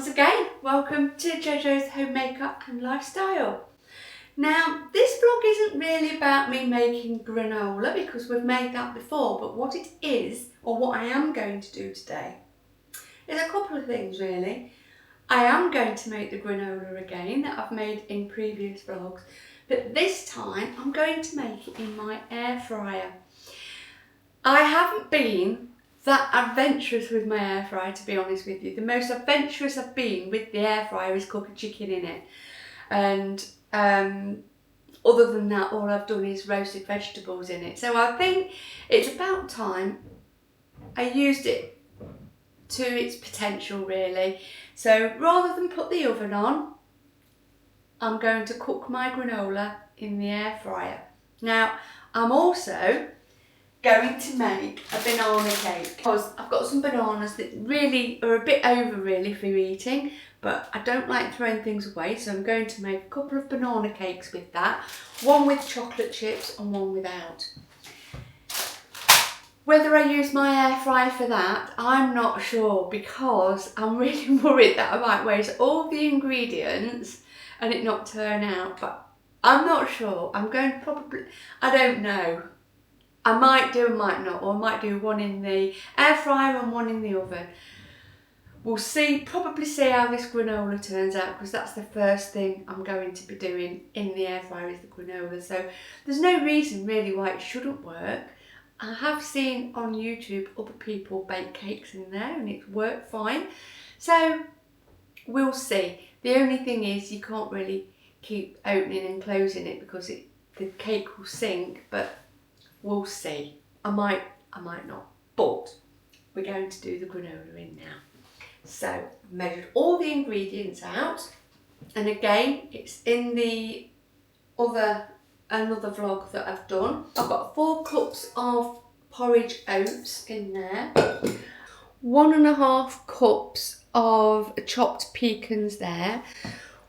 once again, welcome to JoJo's Homemaker and Lifestyle. Now, this vlog isn't really about me making granola because we've made that before, but what it is, or what I am going to do today, is a couple of things really. I am going to make the granola again that I've made in previous vlogs, but this time I'm going to make it in my air fryer. I haven't been that adventurous with my air fryer, to be honest with you. The most adventurous I've been with the air fryer is cooking chicken in it. And other than that, all I've done is roasted vegetables in it. So I think it's about time I used it to its potential really. So rather than put the oven on, I'm going to cook my granola in the air fryer. Now, I'm also going to make a banana cake because I've got some bananas that really are a bit over really for eating, but I don't like throwing things away, so I'm going to make a couple of banana cakes with that, one with chocolate chips and one without. Whether I use my air fryer for that, I'm not sure, because I'm really worried that I might waste all the ingredients and it not turn out, but I'm not sure. I'm going to probably, I don't know. I might do and might not, or I might do one in the air fryer and one in the oven. We'll see, probably see how this granola turns out, because that's the first thing I'm going to be doing in the air fryer is the granola. So there's no reason really why it shouldn't work. I have seen on YouTube other people bake cakes in there and it's worked fine. So we'll see. The only thing is you can't really keep opening and closing it because the cake will sink, but we'll see. I might not, but we're going to do the granola in now. So I've measured all the ingredients out, and again, it's in the another vlog that I've done. I've got 4 cups of porridge oats in there, 1.5 cups of chopped pecans there,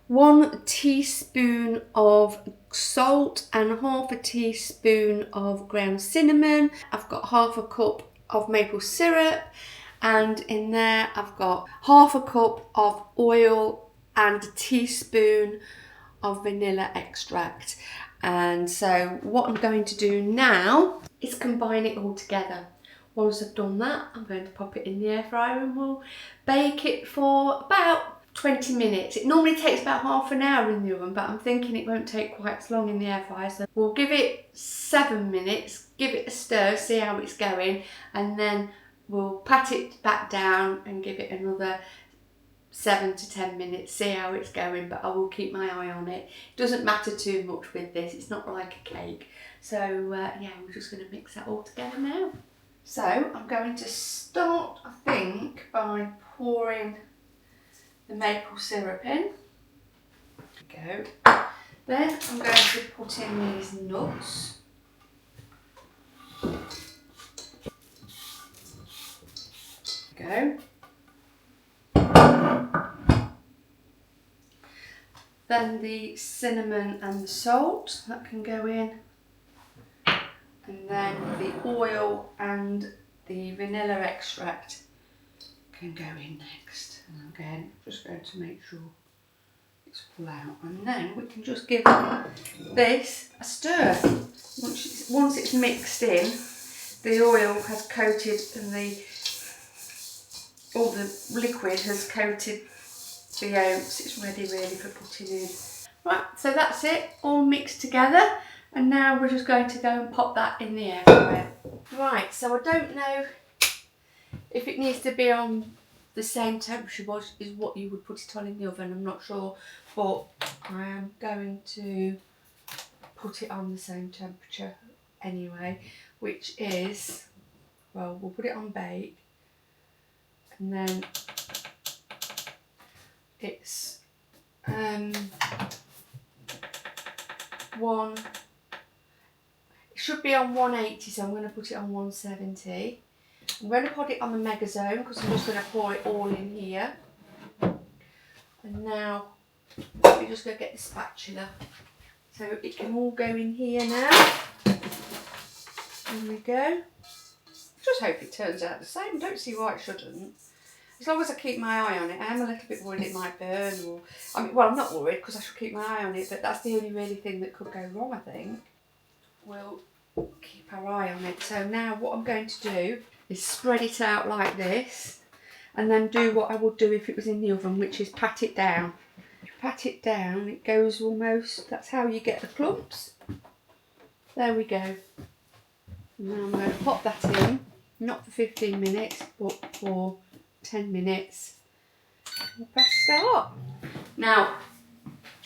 1 teaspoon of salt and 1/2 teaspoon of ground cinnamon. I've got 1/2 cup of maple syrup, and in there I've got 1/2 cup of oil and a teaspoon of vanilla extract. And so what I'm going to do now is combine it all together. Once I've done that, I'm going to pop it in the air fryer and we'll bake it for about 20 minutes. It normally takes about half an hour in the oven, but I'm thinking it won't take quite as long in the air fryer. So we'll give it 7 minutes, give it a stir, see how it's going, and then we'll pat it back down and give it another 7 to 10 minutes, see how it's going, but I will keep my eye on it. It doesn't matter too much with this, it's not like a cake. So yeah, we're just going to mix that all together now. So I'm going to start, I think, by pouring the maple syrup in. There we go. Then I'm going to put in these nuts. There we go. Then the cinnamon and the salt, that can go in. And then the oil and the vanilla extract can go in next. And again, just going to make sure it's full out. And then we can just give this a stir. Once it's mixed in, the oil has coated and all the liquid has coated the oats. It's ready really for putting in. Right, so that's it, all mixed together. And now we're just going to go and pop that in the air fryer. Right, so I don't know if it needs to be on the same temperature as what you would put it on in the oven, I'm not sure, but I am going to put it on the same temperature anyway, which is, well, we'll put it on bake, and then it's it should be on 180, so I'm going to put it on 170. I'm going to put it on the mega zone because I'm just going to pour it all in here. And now we're just going to get the spatula so it can all go in here now. There we go. Just hope it turns out the same. Don't see why it shouldn't. As long as I keep my eye on it. I am a little bit worried it might burn, or well, I'm not worried because I should keep my eye on it, but that's the only really thing that could go wrong, I think. We'll keep our eye on it. So now what I'm going to do is spread it out like this, and then do what I would do if it was in the oven, which is pat it down. If you pat it down, it goes almost, that's how you get the clumps. There we go. And now I'm going to pop that in, not for 15 minutes, but for 10 minutes. We'll press start. Now,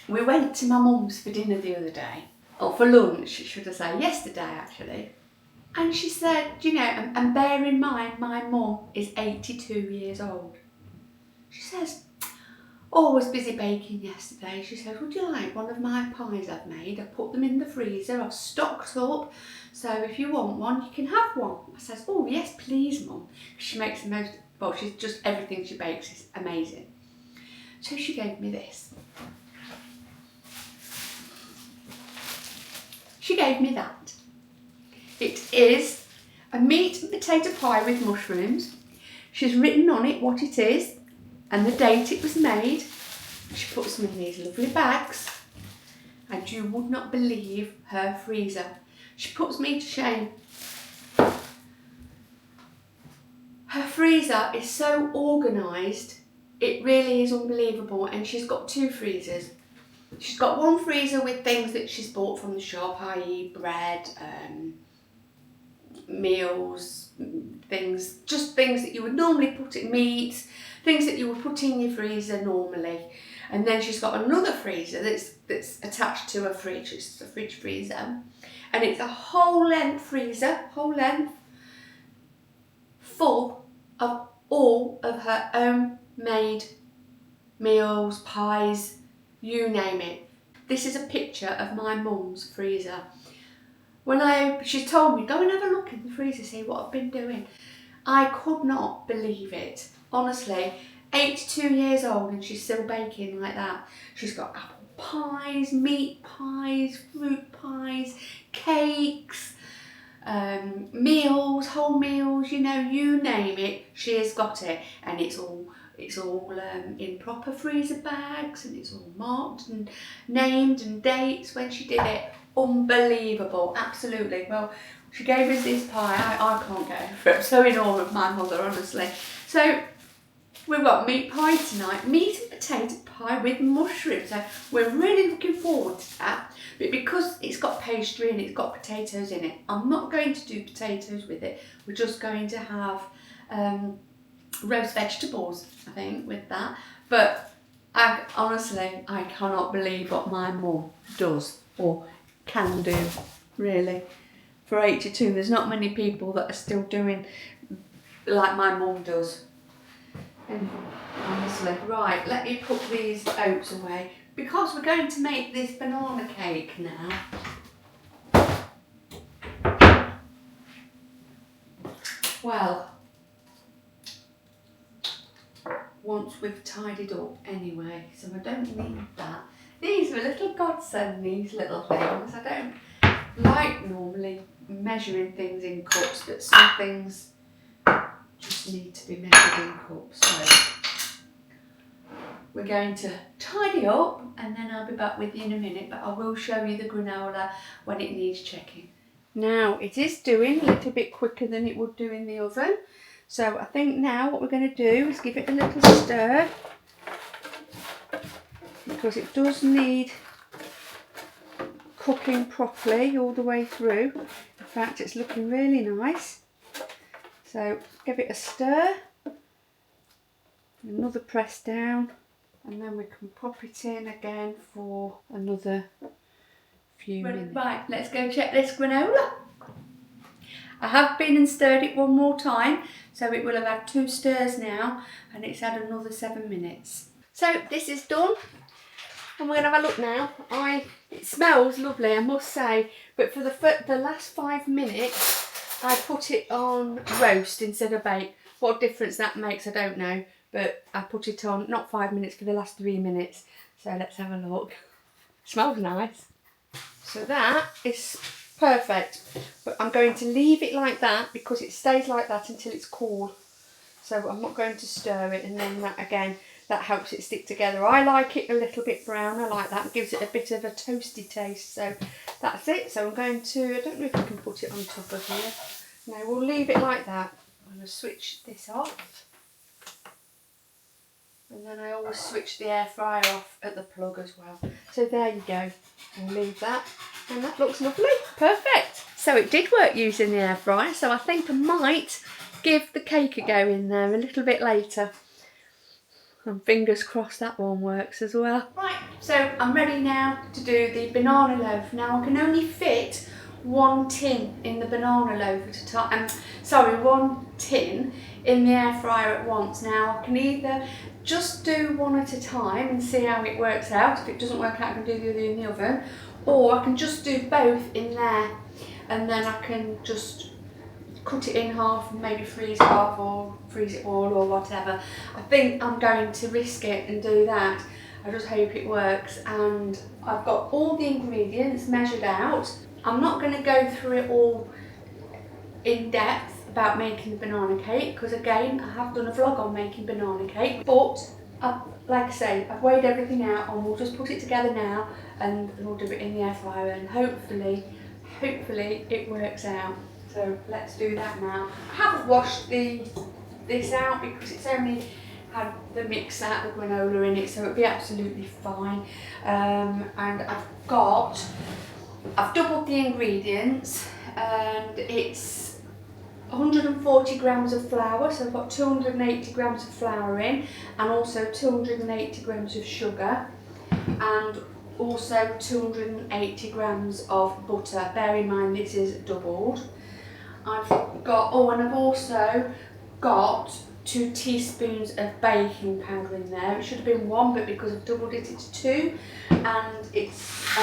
we went to my mum's for dinner the other day, or for lunch, should I say, yesterday actually. And she said, you know, and bear in mind, my mum is 82 years old. She says, oh, I was busy baking yesterday. She said, would you like one of my pies I've made? I put them in the freezer, I've stocked up. So if you want one, you can have one. I says, oh yes, please, Mum. She makes the most, well, she's just, everything she bakes is amazing. So she gave me this. She gave me that. It is a meat and potato pie with mushrooms. She's written on it what it is and the date it was made. She puts them in these lovely bags, and you would not believe her freezer. She puts me to shame. Her freezer is so organised, it really is unbelievable, and she's got two freezers. She's got one freezer with things that she's bought from the shop, i.e. bread, meals, things, just things that you would normally put in meats, things that you would put in your freezer normally. And then she's got another freezer that's attached to a fridge. It's a fridge freezer, and it's a whole length freezer, whole length, full of all of her own made meals, pies, you name it. This is a picture of my mum's freezer. When she told me, go and have a look in the freezer, see what I've been doing. I could not believe it. Honestly, 82 years old and she's still baking like that. She's got apple pies, meat pies, fruit pies, cakes, meals, whole meals, you know, you name it, she has got it. And it's all in proper freezer bags, and it's all marked and named and dates when she did it. Unbelievable, absolutely. Well, she gave us this pie. I can't get over it. I'm so in awe of my mother, honestly. So we've got meat pie tonight, meat and potato pie with mushrooms. So we're really looking forward to that. But because it's got pastry and it's got potatoes in it, I'm not going to do potatoes with it. We're just going to have roast vegetables, I think, with that. But honestly, I cannot believe what my mum does, or can do, really. For 82, there's not many people that are still doing like my mum does. And honestly, right, let me put these oats away, because we're going to make this banana cake now. Well, once we've tidied up anyway, so I don't need that. These are a little godsend, these little things. I don't like normally measuring things in cups, but some things just need to be measured in cups. So we're going to tidy up, and then I'll be back with you in a minute, but I will show you the granola when it needs checking. Now, it is doing a little bit quicker than it would do in the oven. So I think now what we're going to do is give it a little stir, because it does need cooking properly all the way through. In fact, it's looking really nice. So give it a stir, another press down, and then we can pop it in again for another few minutes. Right, let's go check this granola. I have been and stirred it one more time, so it will have had 2 stirs now, and it's had another 7 minutes. So this is done, and we're going to have a look now. It smells lovely, I must say, but for the last 5 minutes, I put it on roast instead of bake. What difference that makes, I don't know, but I put it on, not 5 minutes, for the last 3 minutes. So let's have a look. Smells nice. So that is perfect, but I'm going to leave it like that because it stays like that until it's cool. So I'm not going to stir it, and then that again, that helps it stick together. I like it a little bit brown. I like that. It gives it a bit of a toasty taste. So that's it. So I'm going to, I don't know if I can put it on top of here. No, we'll leave it like that. I'm going to switch this off. And then I always switch the air fryer off at the plug as well. So there you go. I'll leave that. And that looks lovely. Perfect. So it did work using the air fryer. So I think I might give the cake a go in there a little bit later. And fingers crossed that one works as well. Right, so I'm ready now to do the banana loaf. Now I can only fit one tin in the banana loaf at a time. One tin in the air fryer at once. Now I can either just do one at a time and see how it works out. If it doesn't work out, I can do the other in the oven. Or I can just do both in there, and then I can just cut it in half and maybe freeze it half or freeze it all or whatever. I think I'm going to risk it and do that. I just hope it works, and I've got all the ingredients measured out. I'm not going to go through it all in depth about making the banana cake, because again, I have done a vlog on making banana cake, but like I say, I've weighed everything out, and we'll just put it together now and we'll do it in the air fryer, and hopefully it works out. So let's do that now. I haven't washed this out because it's only had the mix out, the granola in it, so it'll be absolutely fine. And I've doubled the ingredients, and it's 140 grams of flour, so I've got 280 grams of flour in, and also 280 grams of sugar, and also 280 grams of butter. Bear in mind this is doubled. I've also got 2 teaspoons of baking powder in there. It should have been 1, but because I've doubled it, it's 2, and it's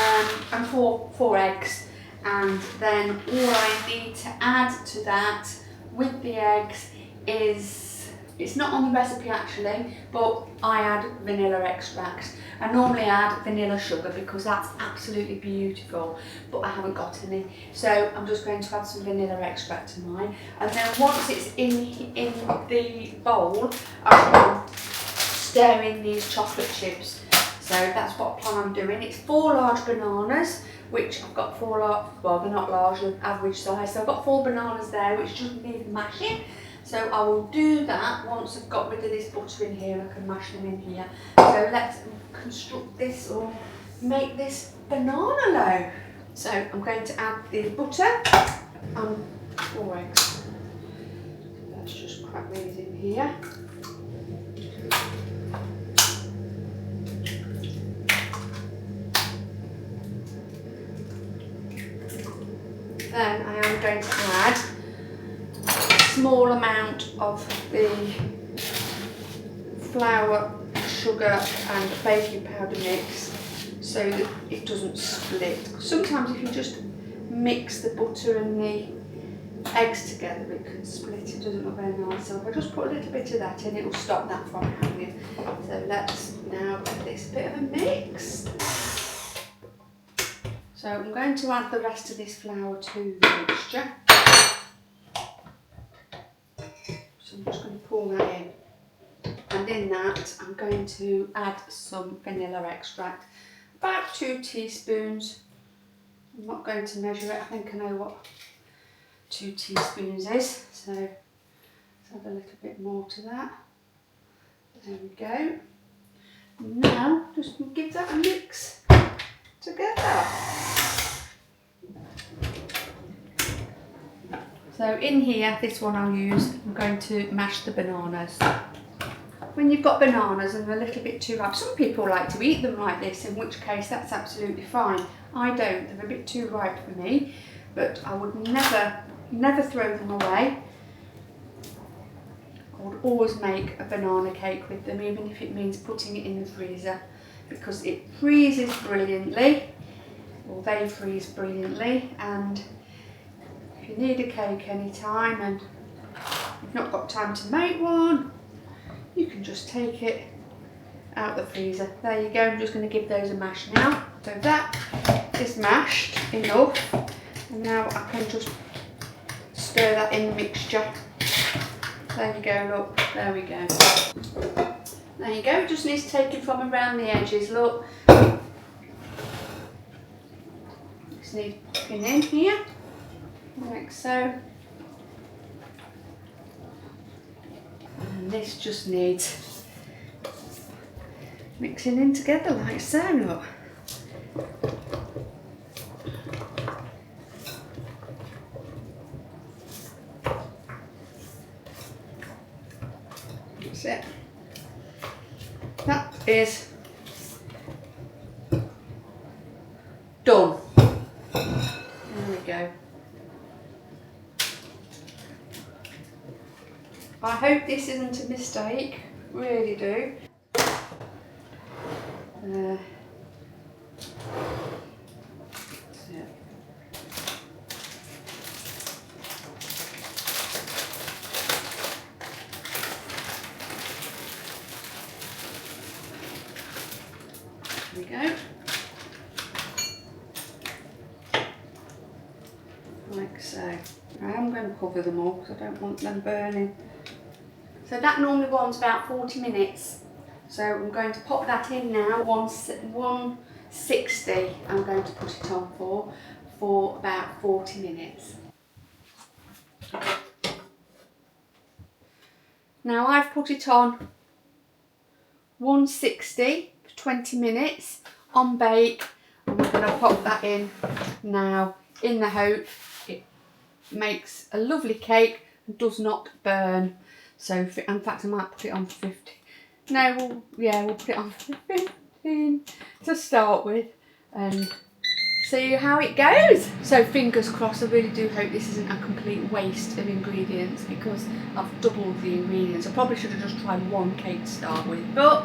and 4 eggs. And then all I need to add to that with the eggs is, it's not on the recipe actually, but I add vanilla extract. I normally add vanilla sugar because that's absolutely beautiful, but I haven't got any. So I'm just going to add some vanilla extract to mine. And then once it's in the bowl, I'm stirring these chocolate chips. So that's what plan I'm doing. It's 4 large bananas, which I've got 4 large, well they're not large, they're average size. So I've got 4 bananas there, which just need mashing. So I will do that once I've got rid of this butter in here. I can mash them in here. So let's construct this, or make this banana loaf. So I'm going to add the butter and 4 eggs. Let's just crack these in here. Then I am going to add a small amount of the flour, sugar and baking powder mix so that it doesn't split. Sometimes if you just mix the butter and the eggs together, it can split. It doesn't look very nice. So if I just put a little bit of that in, it will stop that from happening. So let's now get this bit of a mix. So I'm going to add the rest of this flour to the mixture. So I'm just going to pour that in. And in that, I'm going to add some vanilla extract. About 2 teaspoons. I'm not going to measure it. I think I know what 2 teaspoons is. So let's add a little bit more to that. There we go. Now, just give that a mix together. So in here, this one I'll use, I'm going to mash the bananas. When you've got bananas and they're a little bit too ripe, some people like to eat them like this, in which case that's absolutely fine. I don't, they're a bit too ripe for me, but I would never throw them away. I would always make a banana cake with them, even if it means putting it in the freezer, because it freezes brilliantly, or they freeze brilliantly, and if you need a cake anytime and you've not got time to make one, you can just take it out the freezer. There you go. I'm just going to give those a mash now. So that is mashed enough, and now I can just stir that in the mixture. There we go, look. There we go. There you go. It just needs taking from around the edges, look. Just need popping in here, like so. And this just needs mixing in together like so, look. That's it. That is done. There we go. I hope this isn't a mistake, really do. That's it. There we go. Like so. I am going to cover them all because I don't want them burning. So that normally runs about 40 minutes. So I'm going to pop that in now. 160 I'm going to put it on for about 40 minutes. Now I've put it on 160 for 20 minutes on bake, and we're going to pop that in now in the hope it makes a lovely cake and does not burn. So in fact I might put it on 50. No, we'll put it on 15 to start with and see how it goes. So fingers crossed. I really do hope this isn't a complete waste of ingredients because I've doubled the ingredients. I probably should have just tried one cake to start with, but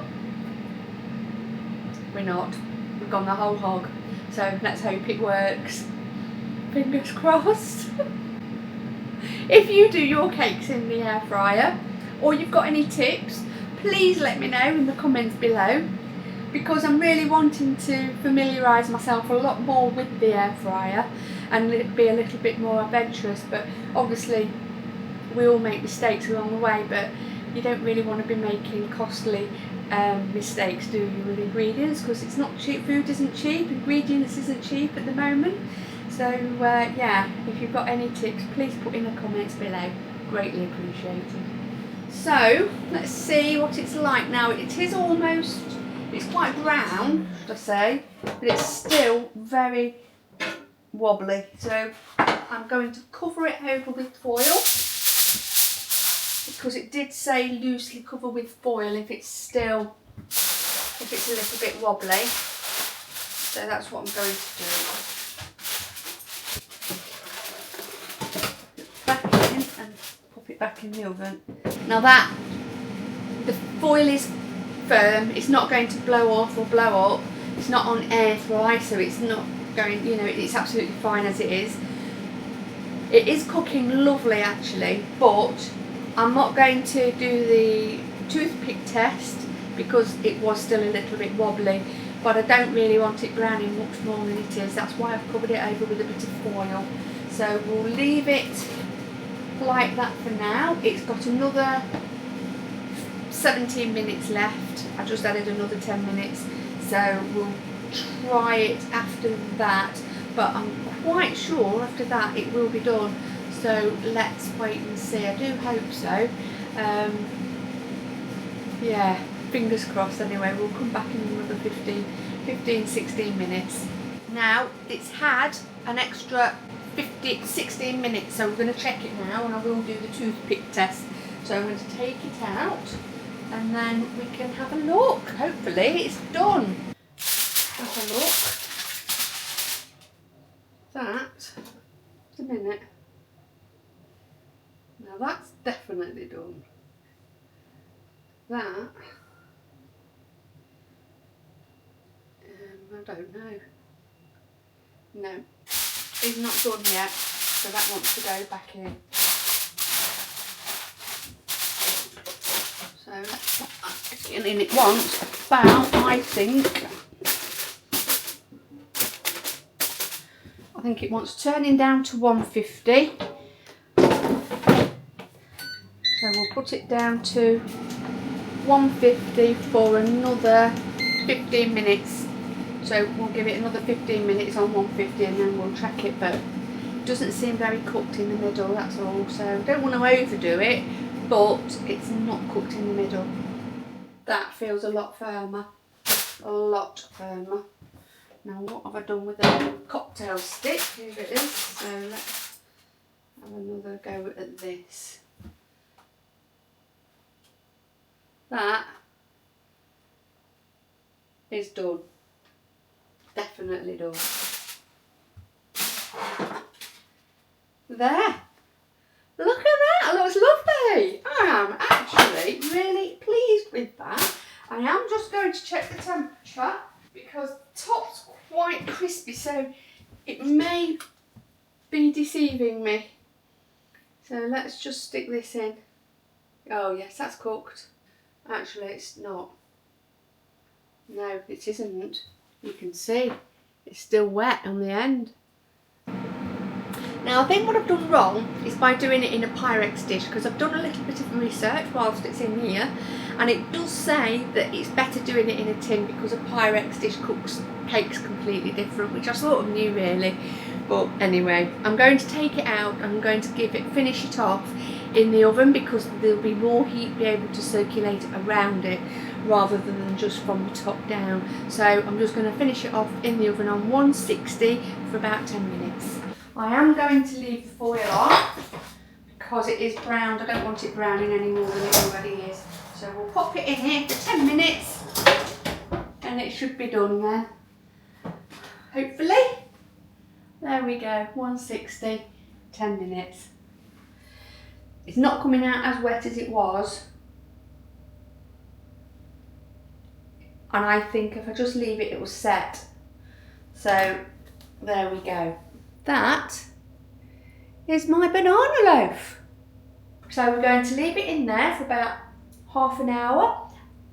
we're not. We've gone the whole hog. So let's hope it works. Fingers crossed. If you do your cakes in the air fryer or you've got any tips, please let me know in the comments below, because I'm really wanting to familiarise myself a lot more with the air fryer and be a little bit more adventurous. But obviously we all make mistakes along the way, but you don't really want to be making costly mistakes, do you, with ingredients, because it's not cheap. Food isn't cheap, ingredients isn't cheap at the moment. So yeah, if you've got any tips, please put in the comments below. Greatly appreciated. So let's see what it's like now. It is almost, it's quite brown, should I say, but it's still very wobbly. So I'm going to cover it over with foil, because it did say loosely cover with foil if it's a little bit wobbly. So that's what I'm going to do. Back in and pop it back in the oven. Now that the foil is firm, it's not going to blow off or blow up. It's not on air fry, so it's not going, you know, it's absolutely fine as it is. It is cooking lovely actually, but I'm not going to do the toothpick test because it was still a little bit wobbly, but I don't really want it browning much more than it is. That's why I've covered it over with a bit of foil. So we'll leave it like that for now. It's got another 17 minutes left. I just added another 10 minutes, so we'll try it after that, but I'm quite sure after that it will be done. So let's wait and see. I do hope so. Yeah, fingers crossed. Anyway, we'll come back in another 16 minutes. Now it's had an extra 16 minutes, so we're going to check it now, and I will do the toothpick test. So I'm going to take it out and then we can have a look. Hopefully it's done. Have a look. That, just a minute. Now that's definitely done. That, I don't know. No, it's not done yet, so that wants to go back in. So let's put that back in, and it wants about, I think it wants turning down to 150. So we'll put it down to 150 for another 15 minutes. So we'll give it another 15 minutes on 150 and then we'll check it, but it doesn't seem very cooked in the middle, that's all. So don't want to overdo it, but it's not cooked in the middle. That feels a lot firmer, a lot firmer. Now what have I done with the cocktail stick? Here it is. So let's have another go at this. That is done. Definitely done. There. Look at that. It looks lovely. I am actually really pleased with that. I am just going to check the temperature because the top's quite crispy, so it may be deceiving me. So let's just stick this in. Oh yes, that's cooked. Actually, it's not. No, it isn't. You can see it's still wet on the end. Now I think what I've done wrong is by doing it in a Pyrex dish, because I've done a little bit of research whilst it's in here, and it does say that it's better doing it in a tin because a Pyrex dish cooks cakes completely different, which I sort of knew really. But anyway, I'm going to take it out. I'm going to finish it off in the oven because there'll be more heat be able to circulate around it rather than just from the top down. So I'm just going to finish it off in the oven on 160 for about 10 minutes. I am going to leave the foil on because it is browned. I don't want it browning any more than it already is. So we'll pop it in here for 10 minutes and it should be done then. Hopefully. There we go, 160, 10 minutes. It's not coming out as wet as it was. And I think if I just leave it, it will set. So there we go. That is my banana loaf. So we're going to leave it in there for about half an hour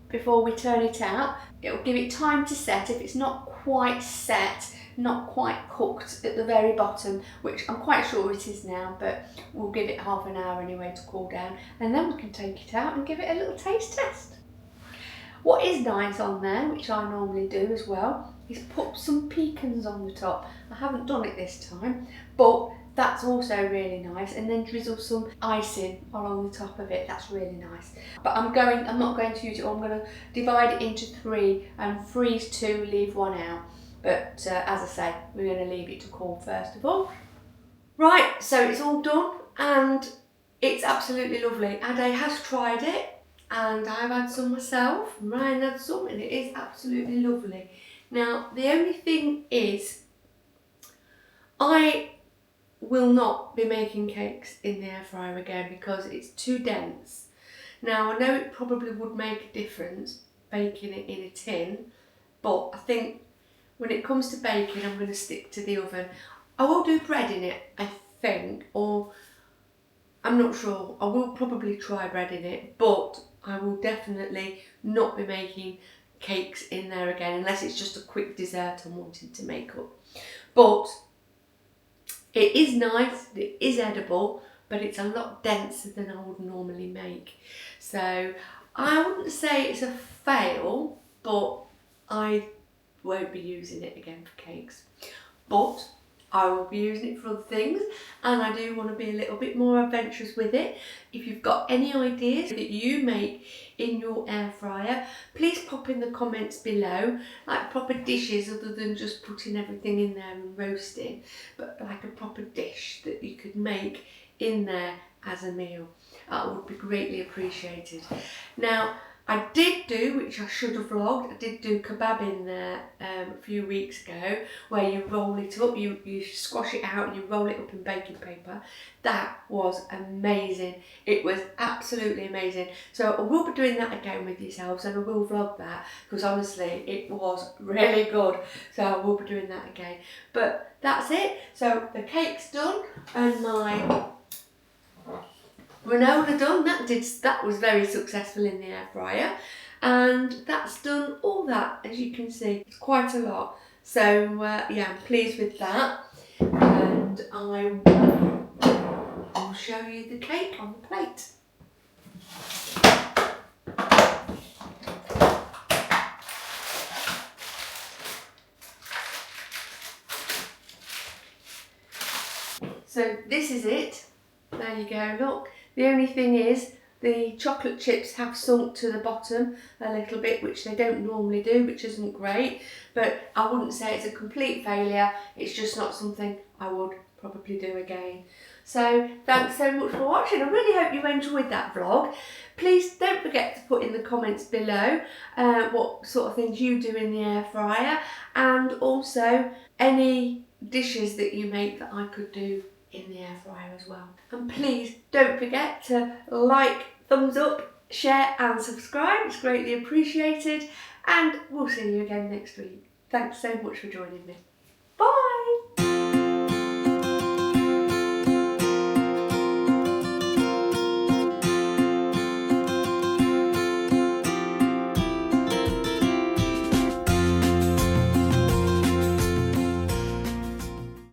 before we turn it out. It'll give it time to set. If it's not quite set, not quite cooked at the very bottom, which I'm quite sure it is now, but we'll give it half an hour anyway to cool down, and then we can take it out and give it a little taste test. What is nice on there, which I normally do as well, is put some pecans on the top. I haven't done it this time, but that's also really nice, and then drizzle some icing along the top of it. That's really nice. But I'm not going to use it all. I'm going to divide it into 3 and freeze 2, leave 1 out. But as I say, we're going to leave it to cool first of all. Right, so it's all done and it's absolutely lovely. Ade has tried it and I've had some myself. Ryan had some and it is absolutely lovely. Now, the only thing is, I will not be making cakes in the air fryer again because it's too dense. Now, I know it probably would make a difference baking it in a tin, but I think when it comes to baking, I'm going to stick to the oven. I will do bread in it, I think, or I'm not sure. I will probably try bread in it, but I will definitely not be making cakes in there again unless it's just a quick dessert I'm wanting to make up. But it is nice, it is edible, but it's a lot denser than I would normally make. So I wouldn't say it's a fail, but I won't be using it again for cakes. But I will be using it for other things, and I do want to be a little bit more adventurous with it. If you've got any ideas that you make in your air fryer, please pop in the comments below, like proper dishes other than just putting everything in there and roasting, but like a proper dish that you could make in there as a meal. That would be greatly appreciated. Now, I did do, which I should have vlogged, I did do kebab in there a few weeks ago, where you roll it up, you squash it out and you roll it up in baking paper. That was amazing. It was absolutely amazing. So I will be doing that again with yourselves, and I will vlog that because honestly it was really good. So I will be doing that again. But that's it. So the cake's done and my granola done. That was very successful in the air fryer, and that's done all that. As you can see, it's quite a lot. So yeah, I'm pleased with that, and I'll show you the cake on the plate. So this is it. There you go, look. The only thing is the chocolate chips have sunk to the bottom a little bit, which they don't normally do, which isn't great. But I wouldn't say it's a complete failure. It's just not something I would probably do again. So thanks so much for watching. I really hope you enjoyed that vlog. Please don't forget to put in the comments below what sort of things you do in the air fryer, and also any dishes that you make that I could do in the air fryer as well. And please don't forget to like, thumbs up, share and subscribe. It's greatly appreciated, and we'll see you again next week. Thanks so much for joining me.